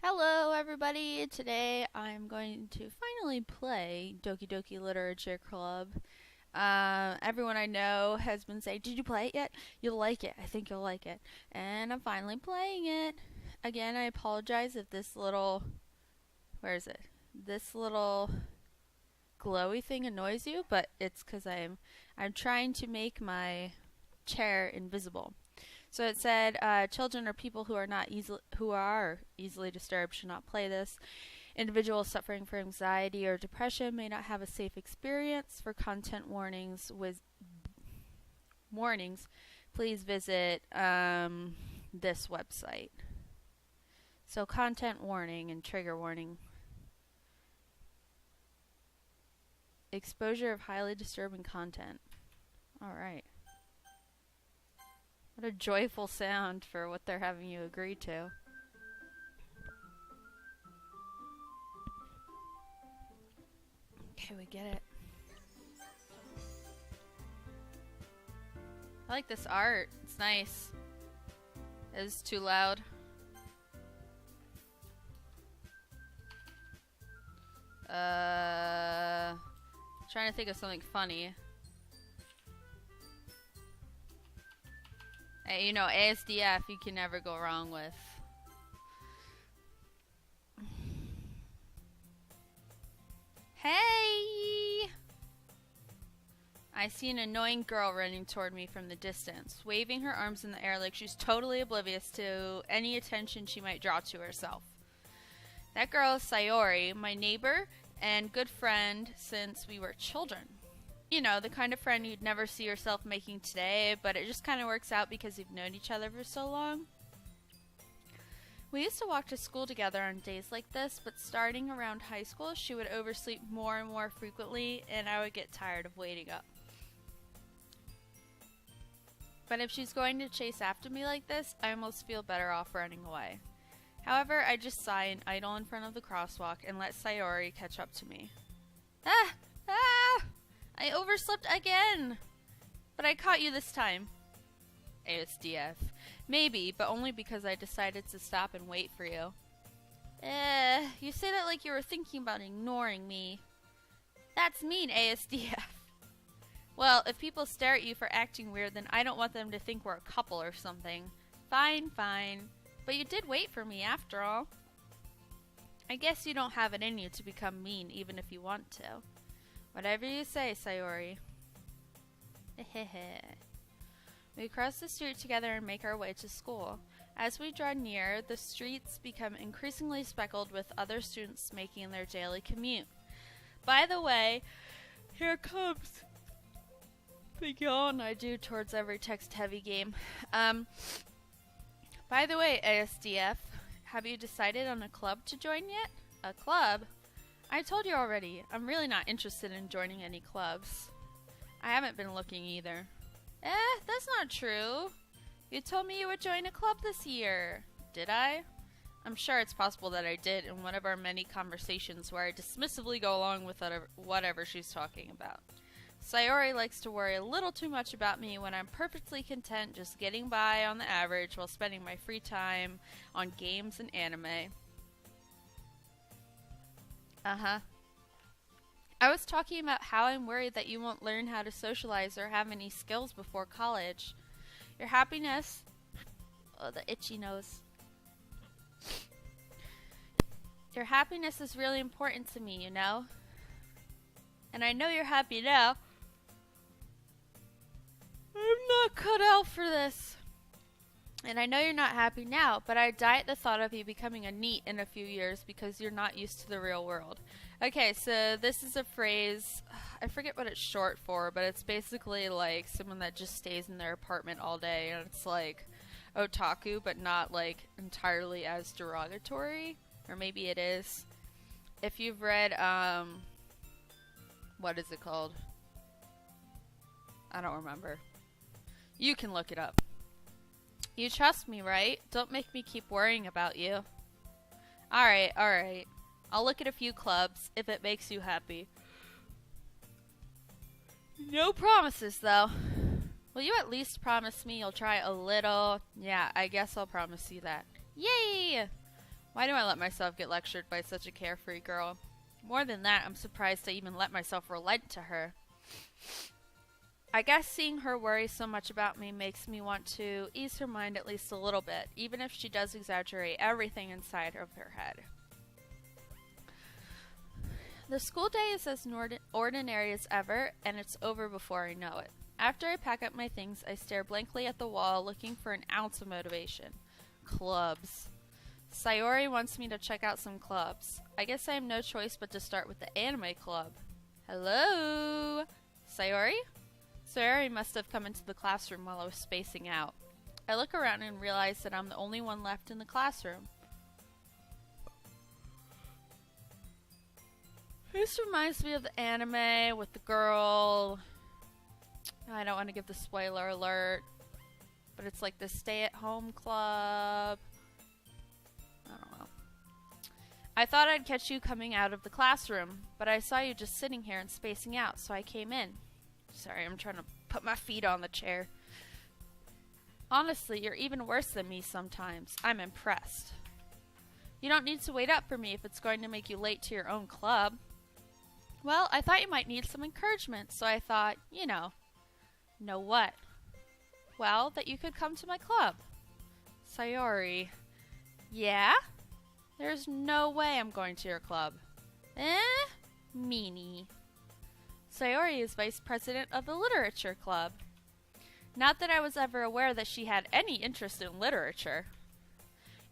Hello, everybody! Today I'm going to finally play Doki Doki Literature Club. Everyone I know has been saying, "Did you play it yet? You'll like it. I think you'll like it." And I'm finally playing it. Again, I apologize if this little. Where is it? This little glowy thing annoys you, but it's because I'm trying to make my chair invisible. So it said, children or people who are easily disturbed should not play this. Individuals suffering from anxiety or depression may not have a safe experience. For content warnings, please visit this website. So content warning and trigger warning. Exposure of highly disturbing content. All right. What a joyful sound for what they're having you agree to. Okay, we get it. I like this art. It's nice. It's too loud. Trying to think of something funny. Hey, you know, ASDF you can never go wrong with. Hey! I see an annoying girl running toward me from the distance, waving her arms in the air like she's totally oblivious to any attention she might draw to herself. That girl is Sayori, my neighbor and good friend since we were children. You know, the kind of friend you'd never see yourself making today, but it just kind of works out because you've known each other for so long. We used to walk to school together on days like this, but starting around high school, she would oversleep more and more frequently, and I would get tired of waiting up. But if she's going to chase after me like this, I almost feel better off running away. However, I just sigh and idle in front of the crosswalk and let Sayori catch up to me. Ah! Ah! I overslept again! But I caught you this time. ASDF. Maybe, but only because I decided to stop and wait for you. You say that like you were thinking about ignoring me. That's mean, ASDF. Well, if people stare at you for acting weird, then I don't want them to think we're a couple or something. Fine, fine. But you did wait for me after all. I guess you don't have it in you to become mean even if you want to. Whatever you say, Sayori. We cross the street together and make our way to school. As we draw near, the streets become increasingly speckled with other students making their daily commute. By the way, here comes the yawn I do towards every text-heavy game. By the way, ASDF, have you decided on a club to join yet? A club? I told you already, I'm really not interested in joining any clubs. I haven't been looking either. That's not true. You told me you would join a club this year. Did I? I'm sure it's possible that I did in one of our many conversations where I dismissively go along with whatever she's talking about. Sayori likes to worry a little too much about me when I'm perfectly content just getting by on the average while spending my free time on games and anime. Uh-huh. I was talking about how I'm worried that you won't learn how to socialize or have any skills before college. Your happiness... Oh, the itchy nose. Your happiness is really important to me, you know? And I know you're happy now. I'm not cut out for this. And I know you're not happy now, but I die at the thought of you becoming a NEET in a few years because you're not used to the real world. Okay, so this is a phrase, I forget what it's short for, but it's basically like someone that just stays in their apartment all day, and it's like otaku, but not like entirely as derogatory, or maybe it is. If you've read, what is it called? I don't remember. You can look it up. You trust me, right? Don't make me keep worrying about you. Alright, alright. I'll look at a few clubs, if it makes you happy. No promises, though. Will you at least promise me you'll try a little? Yeah, I guess I'll promise you that. Yay! Why do I let myself get lectured by such a carefree girl? More than that, I'm surprised I even let myself relent to her. I guess seeing her worry so much about me makes me want to ease her mind at least a little bit, even if she does exaggerate everything inside of her head. The school day is as ordinary as ever, and it's over before I know it. After I pack up my things, I stare blankly at the wall, looking for an ounce of motivation. Clubs. Sayori wants me to check out some clubs. I guess I have no choice but to start with the anime club. Hello? Sayori? Sayori must have come into the classroom while I was spacing out. I look around and realize that I'm the only one left in the classroom. This reminds me of the anime with the girl. I don't want to give the spoiler alert, but it's like the stay-at-home club. I don't know. I thought I'd catch you coming out of the classroom, but I saw you just sitting here and spacing out, so I came in. Sorry, I'm trying to put my feet on the chair. Honestly, you're even worse than me sometimes. I'm impressed. You don't need to wait up for me if it's going to make you late to your own club. Well, I thought you might need some encouragement, so I thought, Know what? Well, that you could come to my club. Sayori. Yeah? There's no way I'm going to your club. Meanie. Sayori is vice president of the literature club. Not that I was ever aware that she had any interest in literature.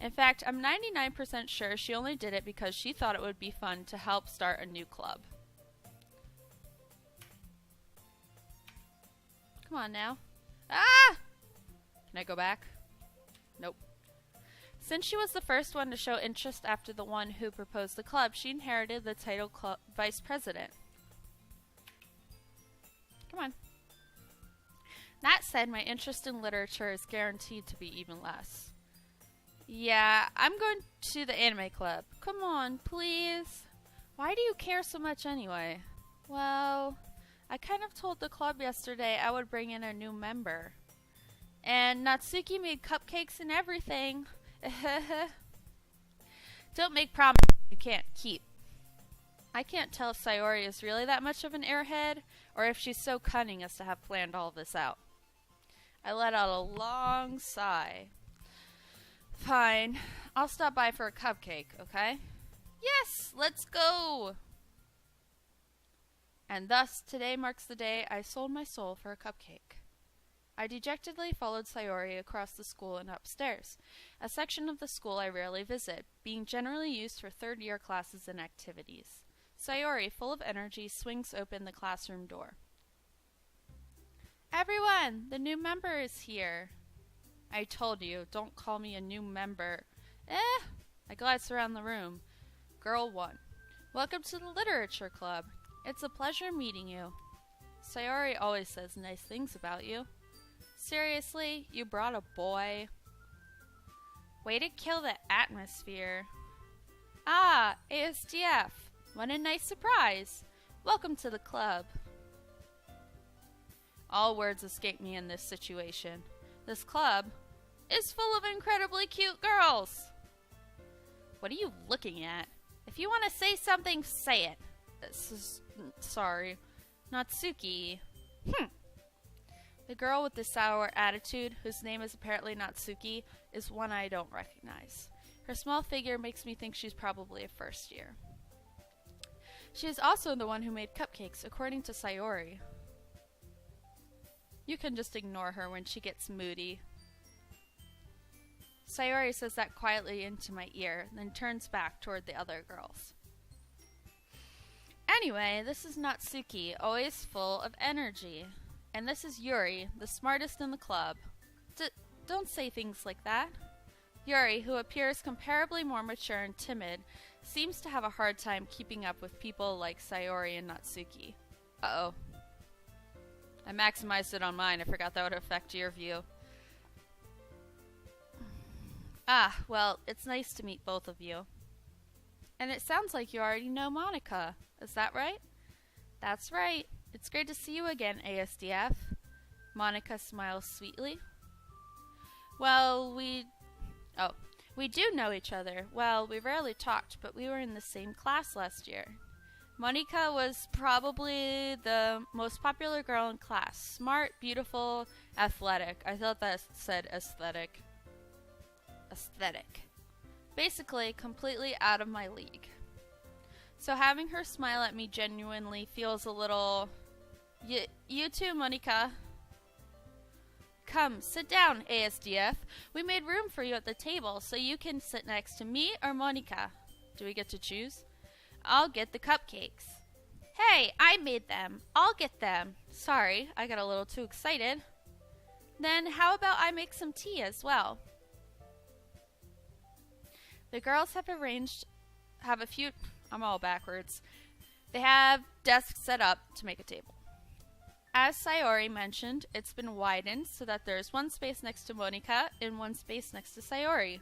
In fact, I'm 99% sure she only did it because she thought it would be fun to help start a new club. Come on now. Ah! Can I go back? Nope. Since she was the first one to show interest after the one who proposed the club, she inherited the title vice president. Come on. That said, my interest in literature is guaranteed to be even less. Yeah, I'm going to the anime club. Come on, please. Why do you care so much anyway? Well, I kind of told the club yesterday I would bring in a new member. And Natsuki made cupcakes and everything. Don't make promises you can't keep. I can't tell if Sayori is really that much of an airhead, or if she's so cunning as to have planned all this out. I let out a long sigh. Fine. I'll stop by for a cupcake, okay? Yes, let's go! And thus, today marks the day I sold my soul for a cupcake. I dejectedly followed Sayori across the school and upstairs, a section of the school I rarely visit, being generally used for third-year classes and activities. Sayori, full of energy, swings open the classroom door. Everyone, the new member is here. I told you, don't call me a new member. I glance around the room. Girl 1. Welcome to the literature club. It's a pleasure meeting you. Sayori always says nice things about you. Seriously, you brought a boy? Way to kill the atmosphere. Ah, ASDF. What a nice surprise. Welcome to the club. All words escape me in this situation. This club is full of incredibly cute girls. What are you looking at? If you want to say something, say it. Sorry. Natsuki. The girl with the sour attitude, whose name is apparently Natsuki, is one I don't recognize. Her small figure makes me think she's probably a first year. She is also the one who made cupcakes, according to Sayori. You can just ignore her when she gets moody. Sayori says that quietly into my ear, then turns back toward the other girls. Anyway, this is Natsuki, always full of energy. And this is Yuri, the smartest in the club. Don't say things like that. Yuri, who appears comparably more mature and timid, seems to have a hard time keeping up with people like Sayori and Natsuki. Uh-oh. I maximized it on mine. I forgot that would affect your view. Ah, well, it's nice to meet both of you. And it sounds like you already know Monica. Is that right? That's right. It's great to see you again, ASDF. Monica smiles sweetly. Well, we We do know each other. Well, we rarely talked, but we were in the same class last year. Monica was probably the most popular girl in class. Smart, beautiful, athletic. I thought that said aesthetic. Aesthetic. Basically, completely out of my league. So having her smile at me genuinely feels a little... You too, Monica. Come, sit down, ASDF. We made room for you at the table, so you can sit next to me or Monica. Do we get to choose? I'll get the cupcakes. Hey, I made them. I'll get them. Sorry, I got a little too excited. Then how about I make some tea as well? The girls have a few... I'm all backwards. They have desks set up to make a table. As Sayori mentioned, it's been widened so that there's one space next to Monica and one space next to Sayori.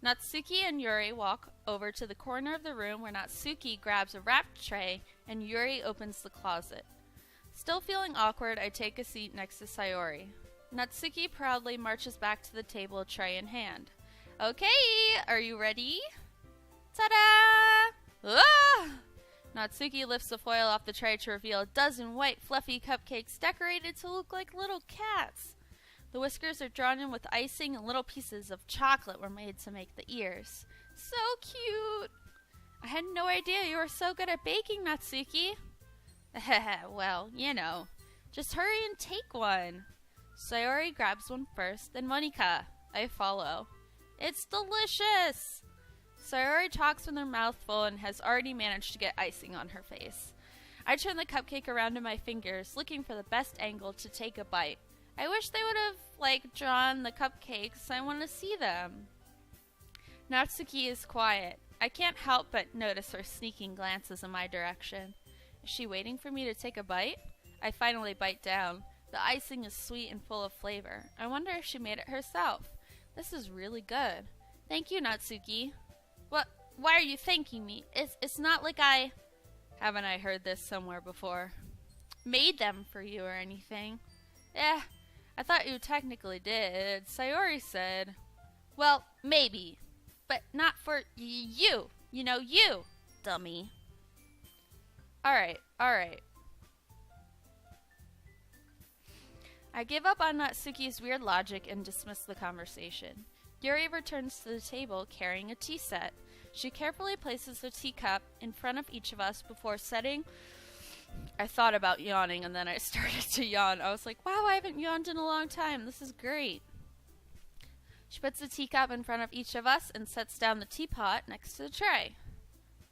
Natsuki and Yuri walk over to the corner of the room where Natsuki grabs a wrapped tray and Yuri opens the closet. Still feeling awkward, I take a seat next to Sayori. Natsuki proudly marches back to the table, tray in hand. Okay, are you ready? Ta-da! Ah! Natsuki lifts the foil off the tray to reveal a dozen white, fluffy cupcakes decorated to look like little cats. The whiskers are drawn in with icing and little pieces of chocolate were made to make the ears. So cute! I had no idea you were so good at baking, Natsuki. Well, you know. Just hurry and take one. Sayori grabs one first, then Monica. I follow. It's delicious! Sayori talks with her mouth full and has already managed to get icing on her face. I turn the cupcake around in my fingers, looking for the best angle to take a bite. I wish they would have, drawn the cupcakes. I want to see them. Natsuki is quiet. I can't help but notice her sneaking glances in my direction. Is she waiting for me to take a bite? I finally bite down. The icing is sweet and full of flavor. I wonder if she made it herself. This is really good. Thank you, Natsuki. What? Why are you thanking me? It's not like I... Haven't I heard this somewhere before? Made them for you or anything? I thought you technically did. Sayori said... Well, maybe. But not for you. You know, you, dummy. Alright. I give up on Natsuki's weird logic and dismiss the conversation. Yuri returns to the table carrying a tea set. She carefully places the teacup in front of each of us before setting... I thought about yawning and then I started to yawn. I was like, wow, I haven't yawned in a long time. This is great. She puts the teacup in front of each of us and sets down the teapot next to the tray.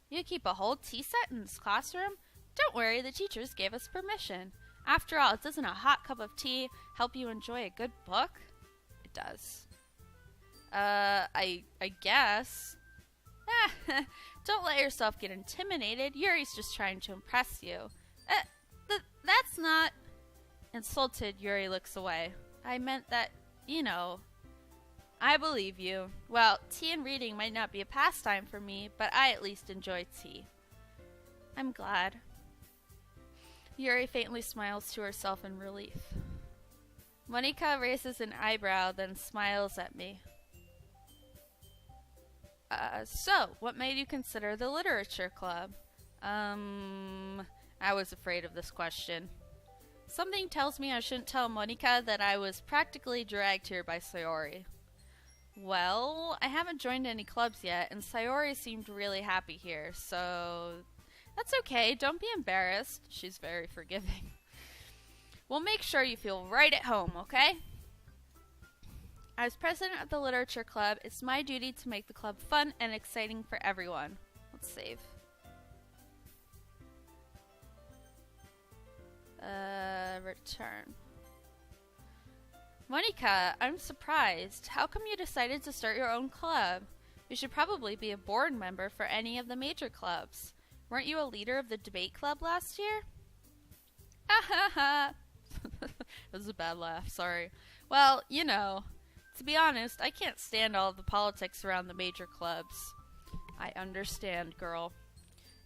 You keep a whole tea set in this classroom? Don't worry, the teachers gave us permission. After all, doesn't a hot cup of tea help you enjoy a good book? It does. I guess. Don't let yourself get intimidated. Yuri's just trying to impress you. That's not... Insulted, Yuri looks away. I meant that, you know... I believe you. Well, tea and reading might not be a pastime for me, but I at least enjoy tea. I'm glad. Yuri faintly smiles to herself in relief. Monica raises an eyebrow, then smiles at me. So, what made you consider the literature club? I was afraid of this question. Something tells me I shouldn't tell Monica that I was practically dragged here by Sayori. Well, I haven't joined any clubs yet, and Sayori seemed really happy here, so... That's okay, don't be embarrassed. She's very forgiving. We'll make sure you feel right at home, okay? As president of the literature club, it's my duty to make the club fun and exciting for everyone. Let's save. Return. Monica, I'm surprised. How come you decided to start your own club? You should probably be a board member for any of the major clubs. Weren't you a leader of the debate club last year? Ah ha ha. That was a bad laugh, sorry. Well, you know, to be honest, I can't stand all of the politics around the major clubs. I understand, girl.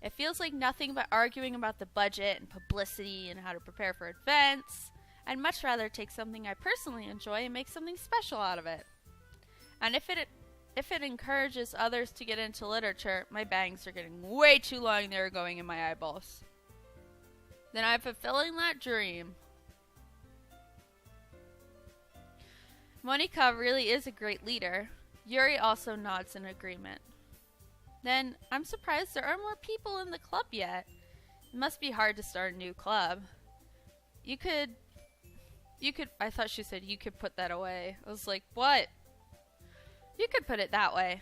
It feels like nothing but arguing about the budget and publicity and how to prepare for events. I'd much rather take something I personally enjoy and make something special out of it. And if if it encourages others to get into literature, my bangs are getting way too long. They're going in my eyeballs. Then I'm fulfilling that dream. Monika really is a great leader. Yuri also nods in agreement. Then, I'm surprised there aren't more people in the club yet. It must be hard to start a new club. You could, I thought she said you could put that away. I was like, what? You could put it that way.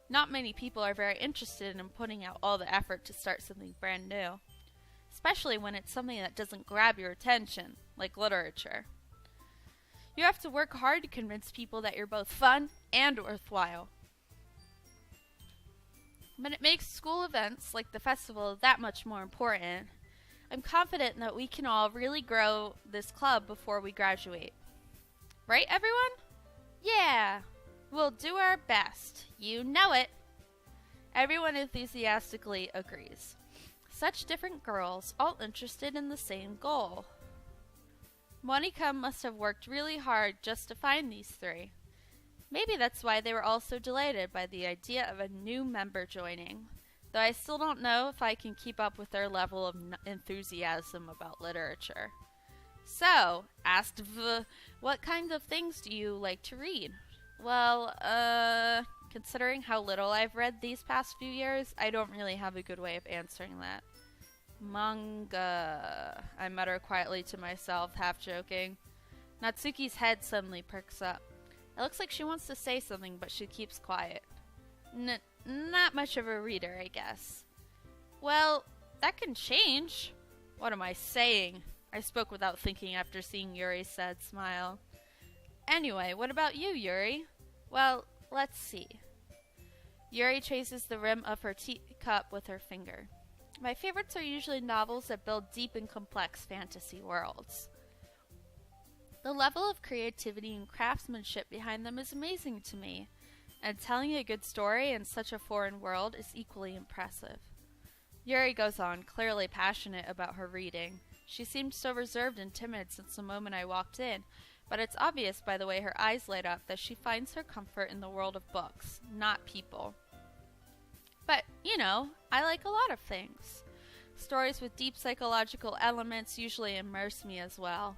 Not many people are very interested in putting out all the effort to start something brand new. Especially when it's something that doesn't grab your attention, like literature. You have to work hard to convince people that you're both fun and worthwhile. But it makes school events like the festival that much more important. I'm confident that we can all really grow this club before we graduate. Right, everyone? Yeah! We'll do our best. You know it! Everyone enthusiastically agrees. Such different girls, all interested in the same goal. Monika must have worked really hard just to find these three. Maybe that's why they were all so delighted by the idea of a new member joining, though I still don't know if I can keep up with their level of enthusiasm about literature. So, asked V, what kinds of things do you like to read? Well, considering how little I've read these past few years, I don't really have a good way of answering that. Manga, I mutter quietly to myself, half joking. Natsuki's head suddenly perks up. It looks like she wants to say something, but she keeps quiet. Not much of a reader, I guess. Well, that can change. What am I saying? I spoke without thinking after seeing Yuri's sad smile. Anyway, what about you, Yuri? Well, let's see. Yuri traces the rim of her teacup with her finger. My favorites are usually novels that build deep and complex fantasy worlds. The level of creativity and craftsmanship behind them is amazing to me, and telling a good story in such a foreign world is equally impressive. Yuri goes on, clearly passionate about her reading. She seemed so reserved and timid since the moment I walked in, but it's obvious by the way her eyes light up that she finds her comfort in the world of books, not people. But, you know, I like a lot of things. Stories with deep psychological elements usually immerse me as well.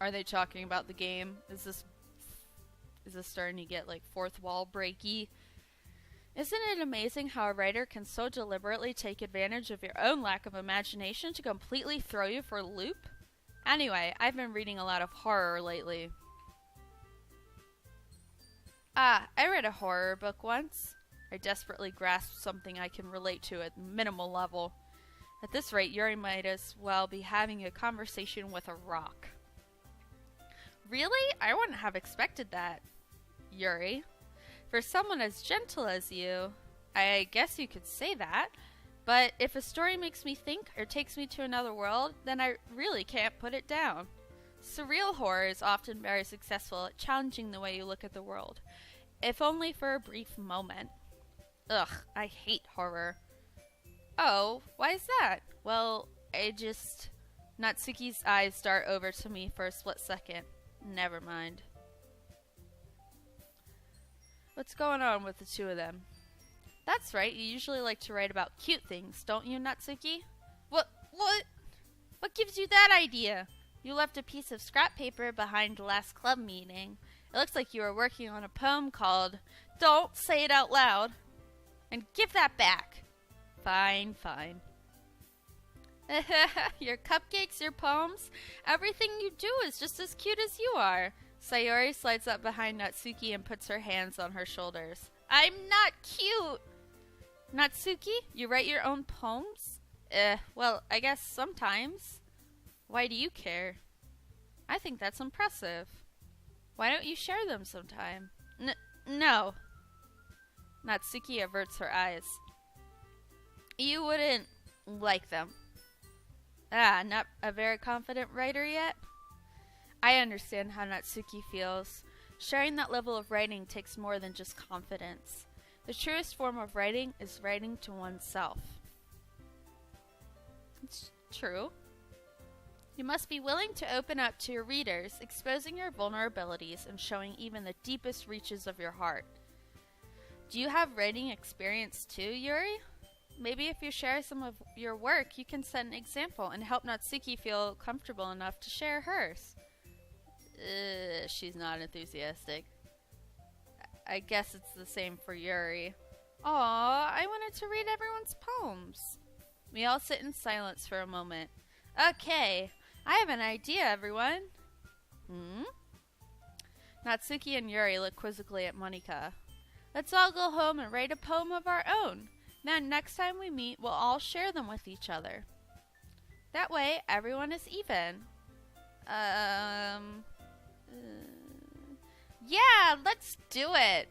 Are they talking about the game? Is this starting to get like fourth wall breaky? Isn't it amazing how a writer can so deliberately take advantage of your own lack of imagination to completely throw you for a loop? Anyway, I've been reading a lot of horror lately. I read a horror book once. I desperately grasped something I can relate to at minimal level. At this rate, Yuri might as well be having a conversation with a rock. Really? I wouldn't have expected that, Yuri. For someone as gentle as you, I guess you could say that. But if a story makes me think or takes me to another world, then I really can't put it down. Surreal horror is often very successful at challenging the way you look at the world, if only for a brief moment. Ugh, I hate horror. Oh, why is that? Well, Natsuki's eyes dart over to me for a split second. Never mind. What's going on with the two of them? That's right, you usually like to write about cute things, don't you, Natsuki? What gives you that idea? You left a piece of scrap paper behind the last club meeting. It looks like you were working on a poem called Don't Say It Out Loud. And give that back. Fine. Your cupcakes, your poems, everything you do is just as cute as you are. Sayori slides up behind Natsuki and puts her hands on her shoulders. I'm not cute! Natsuki, you write your own poems? Well, I guess sometimes. Why do you care? I think that's impressive. Why don't you share them sometime? No. Natsuki averts her eyes. You wouldn't like them. Not a very confident writer yet? I understand how Natsuki feels. Sharing that level of writing takes more than just confidence. The truest form of writing is writing to oneself. It's true. You must be willing to open up to your readers, exposing your vulnerabilities and showing even the deepest reaches of your heart. Do you have writing experience too, Yuri? Maybe if you share some of your work, you can set an example and help Natsuki feel comfortable enough to share hers. She's not enthusiastic. I guess it's the same for Yuri. Aw, I wanted to read everyone's poems. We all sit in silence for a moment. Okay, I have an idea, everyone. Natsuki and Yuri look quizzically at Monika. Let's all go home and write a poem of our own. Then next time we meet, we'll all share them with each other. That way, everyone is even. Yeah, let's do it!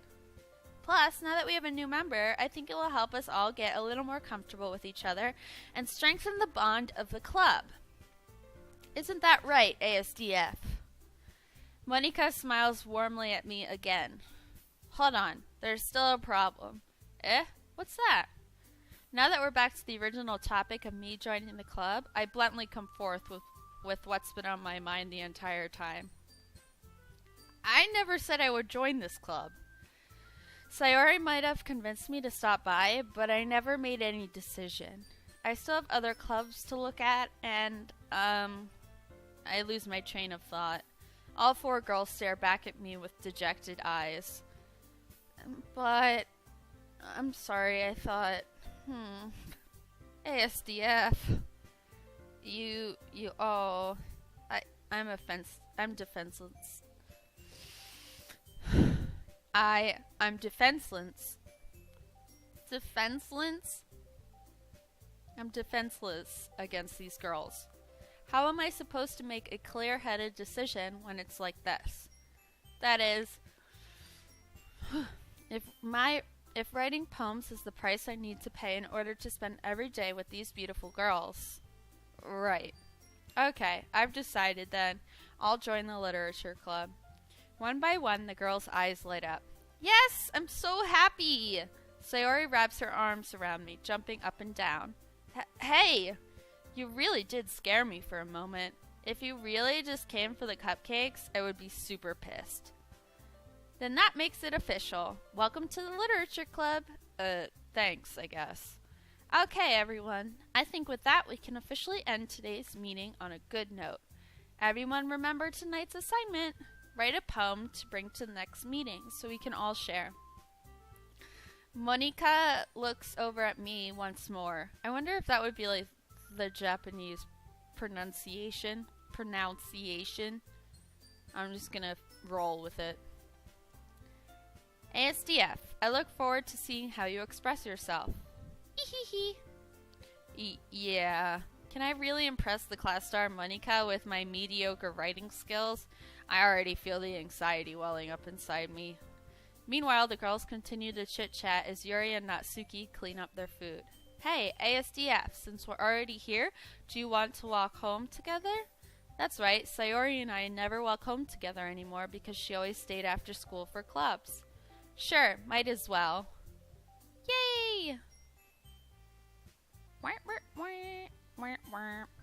Plus, now that we have a new member, I think it will help us all get a little more comfortable with each other and strengthen the bond of the club. Isn't that right, ASDF? Monika smiles warmly at me again. Hold on, there's still a problem. What's that? Now that we're back to the original topic of me joining the club, I bluntly come forth with what's been on my mind the entire time. I never said I would join this club. Sayori might have convinced me to stop by, but I never made any decision. I still have other clubs to look at, and, I lose my train of thought. All four girls stare back at me with dejected eyes. But, I'm sorry, I thought, ASDF. I'm defenseless. I'm defenseless. Defenseless? I'm defenseless against these girls. How am I supposed to make a clear-headed decision when it's like this? That is, if writing poems is the price I need to pay in order to spend every day with these beautiful girls. Right. Okay, I've decided then. I'll join the literature club. One by one, the girls' eyes light up. Yes, I'm so happy! Sayori wraps her arms around me, jumping up and down. Hey! You really did scare me for a moment. If you really just came for the cupcakes, I would be super pissed. Then that makes it official. Welcome to the literature club. Thanks, I guess. Okay, everyone. I think with that, we can officially end today's meeting on a good note. Everyone remember tonight's assignment. Write a poem to bring to the next meeting so we can all share. Monika looks over at me once more. I wonder if that would be like the Japanese pronunciation. I'm just gonna roll with it. ASDF, I look forward to seeing how you express yourself. Yeah. Can I really impress the class star Monika with my mediocre writing skills? I already feel the anxiety welling up inside me. Meanwhile, the girls continue to chit-chat as Yuri and Natsuki clean up their food. Hey, ASDF, since we're already here, do you want to walk home together? That's right, Sayori and I never walk home together anymore because she always stayed after school for clubs. Sure, might as well. Yay!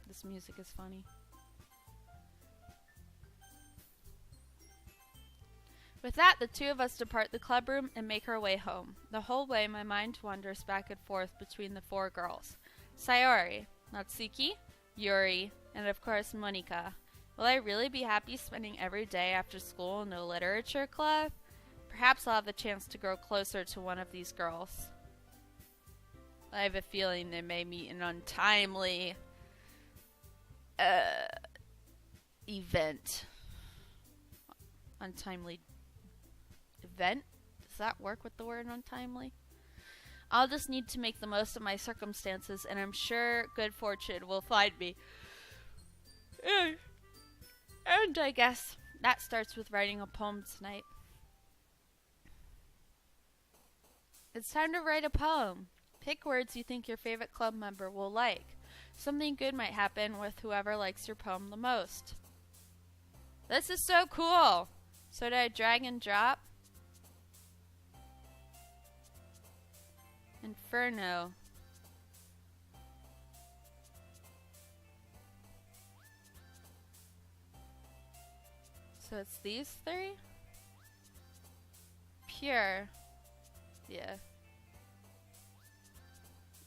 This music is funny. With that, the two of us depart the club room and make our way home. The whole way, my mind wanders back and forth between the four girls. Sayori, Natsuki, Yuri, and of course Monika. Will I really be happy spending every day after school in a literature club? Perhaps I'll have the chance to grow closer to one of these girls. I have a feeling they may meet an untimely event. Untimely event? Does that work with the word untimely? I'll just need to make the most of my circumstances, and I'm sure good fortune will find me. And I guess that starts with writing a poem tonight. It's time to write a poem. Pick words you think your favorite club member will like. Something good might happen with whoever likes your poem the most. This is so cool! So did I drag and drop? Inferno. So it's these three? Pure. Yeah.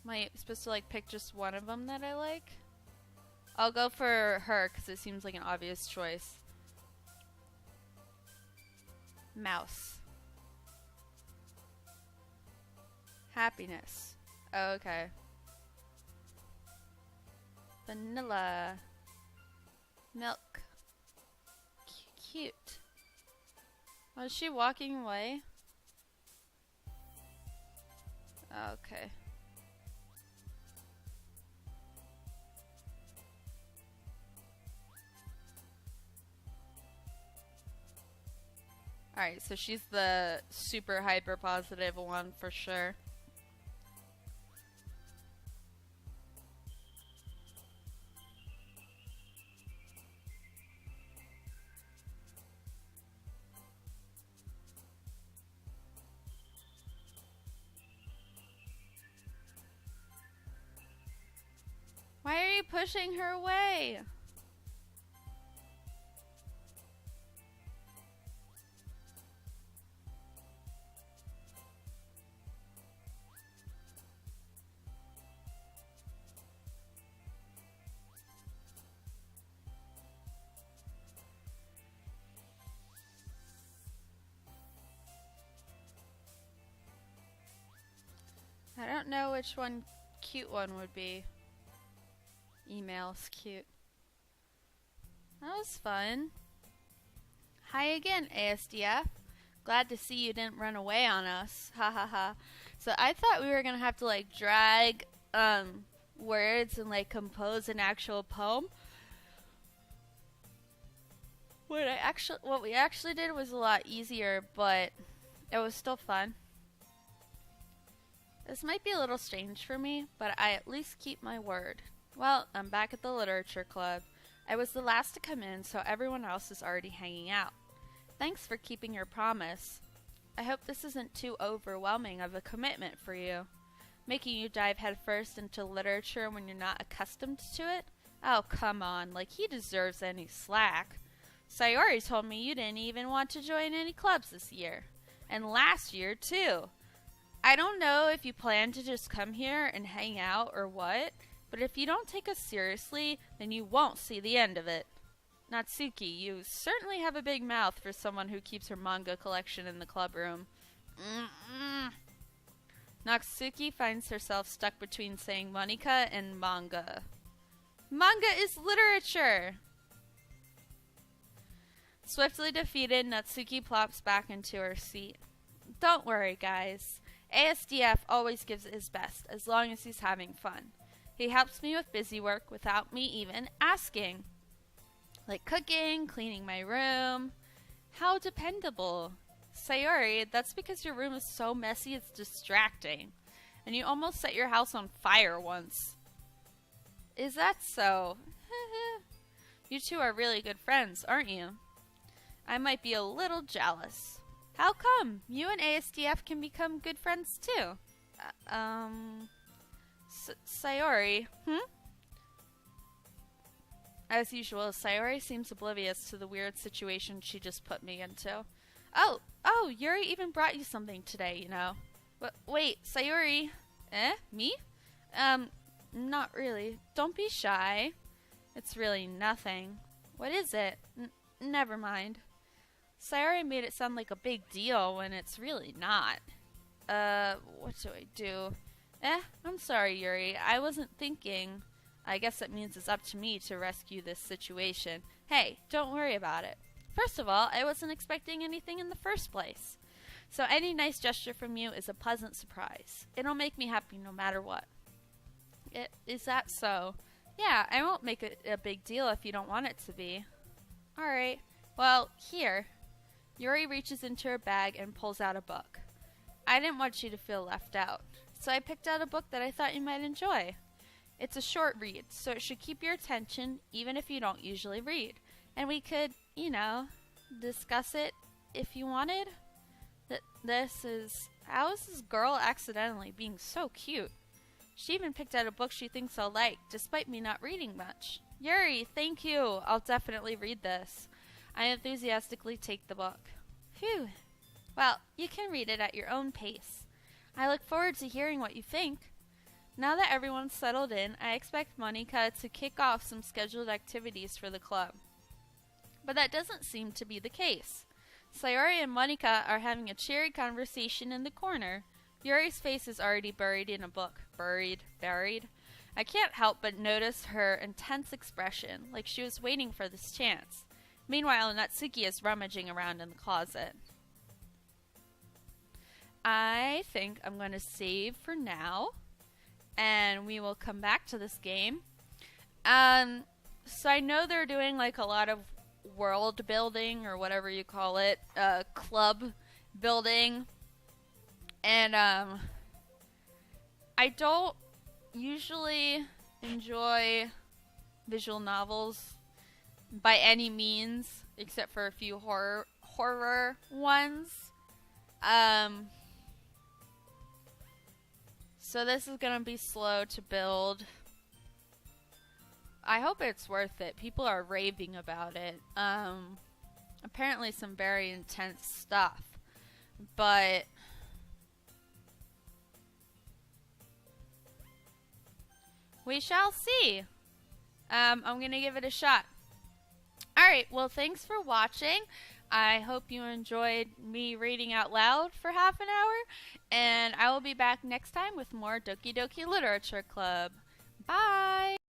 Am I supposed to like pick just one of them that I like? I'll go for her because it seems like an obvious choice. Mouse. Happiness. Oh, okay. Vanilla. Milk. Cute. Was she walking away? Okay. Alright, so she's the super hyper positive one for sure. Why are you pushing her away? I don't know which one cute one would be. Email's cute. That was fun. Hi again, ASDF. Glad to see you didn't run away on us. Ha ha ha. So I thought we were gonna have to like drag words and like compose an actual poem. What we actually did was a lot easier, but it was still fun. This might be a little strange for me, but I at least keep my word. Well, I'm back at the literature club. I was the last to come in, so everyone else is already hanging out. Thanks for keeping your promise. I hope this isn't too overwhelming of a commitment for you. Making you dive headfirst into literature when you're not accustomed to it? Oh, come on, like he deserves any slack. Sayori told me you didn't even want to join any clubs this year. And last year, too. I don't know if you plan to just come here and hang out or what, but if you don't take us seriously, then you won't see the end of it. Natsuki, you certainly have a big mouth for someone who keeps her manga collection in the club room. Natsuki finds herself stuck between saying Monika and manga. Manga is literature! Swiftly defeated, Natsuki plops back into her seat. Don't worry, guys. ASDF always gives it his best, as long as he's having fun. He helps me with busy work without me even asking. Like cooking, cleaning my room. How dependable. Sayori, that's because your room is so messy it's distracting. And you almost set your house on fire once. Is that so? You two are really good friends, aren't you? I might be a little jealous. How come? You and ASDF can become good friends too. Sayori, As usual, Sayori seems oblivious to the weird situation she just put me into. Oh, Yuri even brought you something today, you know. Wait, Sayori. Me? Not really. Don't be shy. It's really nothing. What is it? Never mind. Sayori made it sound like a big deal when it's really not. What do I do? I'm sorry, Yuri. I wasn't thinking. I guess that means it's up to me to rescue this situation. Hey, don't worry about it. First of all, I wasn't expecting anything in the first place. So any nice gesture from you is a pleasant surprise. It'll make me happy no matter what. Is that so? Yeah, I won't make it a big deal if you don't want it to be. Alright. Well, here. Yuri reaches into her bag and pulls out a book. I didn't want you to feel left out, so I picked out a book that I thought you might enjoy. It's a short read, so it should keep your attention even if you don't usually read. And we could, discuss it if you wanted. How is this girl accidentally being so cute? She even picked out a book she thinks I'll like, despite me not reading much. Yuri, thank you. I'll definitely read this. I enthusiastically take the book. Phew. Well, you can read it at your own pace. I look forward to hearing what you think. Now that everyone's settled in, I expect Monica to kick off some scheduled activities for the club. But that doesn't seem to be the case. Sayori and Monica are having a cheery conversation in the corner. Yuri's face is already buried in a book. Buried. I can't help but notice her intense expression, like she was waiting for this chance. Meanwhile, Natsuki is rummaging around in the closet. I think I'm going to save for now, and we will come back to this game. So I know they're doing like a lot of world building, or whatever you call it, club building, and I don't usually enjoy visual novels by any means, except for a few horror ones. So this is gonna be slow to build. I hope it's worth it. People are raving about it. Apparently some very intense stuff. But we shall see. I'm gonna give it a shot. Alright, well, thanks for watching. I hope you enjoyed me reading out loud for half an hour, and I will be back next time with more Doki Doki Literature Club. Bye!